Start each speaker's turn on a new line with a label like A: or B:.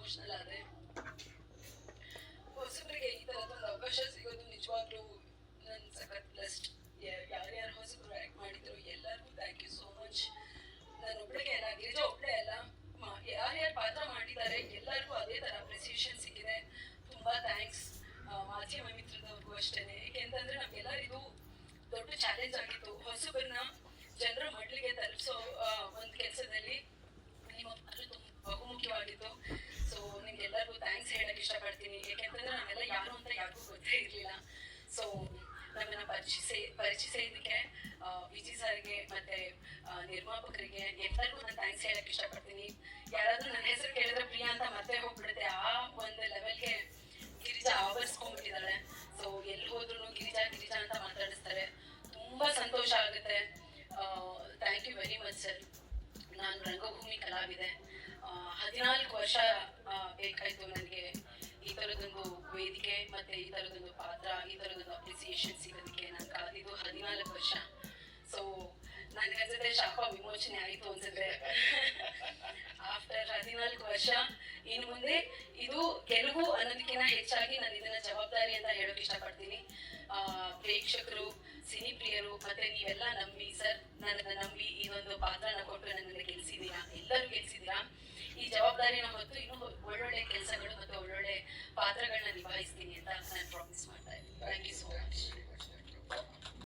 A: Emotional ಆದ್ರೆ. ಹೊಸಬರಿಗೆ ಈ ತರದೊಂದು ಅವಕಾಶ ಸಿಗೋದು ನಿಜವಾಗ್ಲೂ ನನ್ನ ಸಖತ್ ಬ್ಲೆಸ್ಡ್. ಯಾರ್ಯಾರು ಹೊಸಬರು ಆಕ್ಟ್ ಮಾಡಿದ್ರು ಎಲ್ಲರಿಗೂ ಥ್ಯಾಂಕ್ ಯು ಸೋ ಮಚ್. ನಾನು ಒಬ್ಬಳಿಗೆ ಅಲ್ಲ, ಗಿರಿಜಾ ಒಬ್ಬಳೇ ಅಲ್ಲ, ಯಾರ್ಯಾರು ಪಾತ್ರ ಮಾಡಿದ್ದಾರೆ ಎಲ್ಲರಿಗೂ ಅದೇ ತರ ಅಪ್ರಿಸಿಯೇಷನ್ ಸಿಕ್ಕಿದೆ. ತುಂಬಾ ಥ್ಯಾಂಕ್ಸ್. ಮಾಜಿ ಮಿತ್ರದವ್ರಿಗೂ ಅಷ್ಟೇನೆ. ಏಕೆಂತಂದ್ರೆ ನಮ್ಗೆಲ್ಲರಿಗೂ ದೊಡ್ಡ ಚಾಲೆಂಜ್ ಆಗಿತ್ತು ಹೊಸಬರನ್ನ ಜನರ ಮಡ್ಲಿಗೆ ತಲುಪಿಸೋ ಒಂದು ಕೆಲಸದಲ್ಲಿ ನಿಮ್ಮ ಪಾತ್ರ ಬಹುಮುಖ್ಯವಾಗಿತ್ತು. ಸೊ ನಿಮ್ಗೆಲ್ಲರಿಗೂ ಥ್ಯಾಂಕ್ಸ್ ಹೇಳಕ್ ಇಷ್ಟಪಡ್ತೀನಿ. ಯಾಕೆಂತಂದ್ರೆ ನಾವೆಲ್ಲ ಯಾರು ಅಂತ ಯಾರಿಗೂ ಗೊತ್ತೇ ಇರಲಿಲ್ಲ. ಸೊ ನಮ್ಮನ್ನ ಪರಿಚಯಿಸಿದ್ದಕ್ಕೆ ವಿಜಿ ಸರ್ಗೆ ಮತ್ತೆ ನಿರ್ಮಾಪಕರಿಗೆ ಎಲ್ಲರಿಗೂ ನಾನು ಥ್ಯಾಂಕ್ಸ್ ಹೇಳಕ್ ಇಷ್ಟಪಡ್ತೀನಿ. ಯಾರಾದ್ರೂ ನನ್ನ ಹೆಸರು ಕೇಳಿದ್ರೆ ಪ್ರಿಯಾ ಅಂತ ಮತ್ತೆ ಹೋಗ್ಬಿಡುತ್ತೆ. ಆ ಒಂದು ಲೆವೆಲ್ಗೆ ಗಿರಿಜಾ ಆವರಿಸ್ಕೊಂಡ್ಬಿಟ್ಟಿದ್ದಾಳೆ. ಸೊ ಎಲ್ಲಿ ಹೋದ್ರು ಗಿರಿಜಾ ಗಿರಿಜಾ ಅಂತ ಮಾತಾಡಿಸ್ತಾರೆ. ತುಂಬಾ ಸಂತೋಷ ಆಗುತ್ತೆ. Thank you very much sir. ನಾನು ರಂಗಭೂಮಿ ಕಲಾವಿದೆ. 14 ವರ್ಷ ಬೇಕಾಯ್ತು ನನಗೆ ಈ ತರದೊಂದು ವೇದಿಕೆ ಮತ್ತೆ ಈ ತರದೊಂದು ಪಾತ್ರ, ಈ ತರದೊಂದು ಅಪ್ರಿಸಿಯೇಷನ್ ಸಿಗೋದಕ್ಕೆ ನಾನು ಕಾದಿದ್ದು 14 ವರ್ಷ. ಸೊ ನನಗೆ ಅನ್ಸುತ್ತೆ ಶಾಪ ವಿಮೋಚನೆ ಆಯಿತು ಅನ್ಸುತ್ತೆ. ಆಫ್ಟರ್ 14 ವರ್ಷ ಇನ್ನು ಮುಂದೆ ಇದು ಗೆಲುವು ಅನ್ನೋದಕ್ಕಿಂತ ಹೆಚ್ಚಾಗಿ ನಾನು ಇದನ್ನ ಜವಾಬ್ದಾರಿ ಅಂತ ಹೇಳೋಕೆ ಇಷ್ಟಪಡ್ತೀನಿ. ಪ್ರೇಕ್ಷಕರು, ಸಿನಿ ಪ್ರಿಯರು ಮತ್ತೆ ನೀವೆಲ್ಲ ನಂಬಿ ಸರ್, ನನ್ನನ್ನು ನಂಬಿ ಇದೊಂದು ಪಾತ್ರನ ಕೊಟ್ಟು ನನ್ನನ್ನು ಗೆಲ್ಸಿದ್ದೀರಾ, ಎಲ್ಲರೂ ಗೆಲ್ಸಿದ್ದೀರಾ. ಈ ಜವಾಬ್ದಾರಿನ ಹೊತ್ತು ಇನ್ನೂ ಒಳ್ಳೊಳ್ಳೆ ಕೆಲಸಗಳು ಮತ್ತೆ ಒಳ್ಳೊಳ್ಳೆ ಪಾತ್ರಗಳನ್ನ ನಿಭಾಯಿಸ್ತೀನಿ ಅಂತ ನಾನು ಪ್ರಾಮಿಸ್ ಮಾಡ್ತಾ ಇದ್ದೀನಿ. Thank you so much.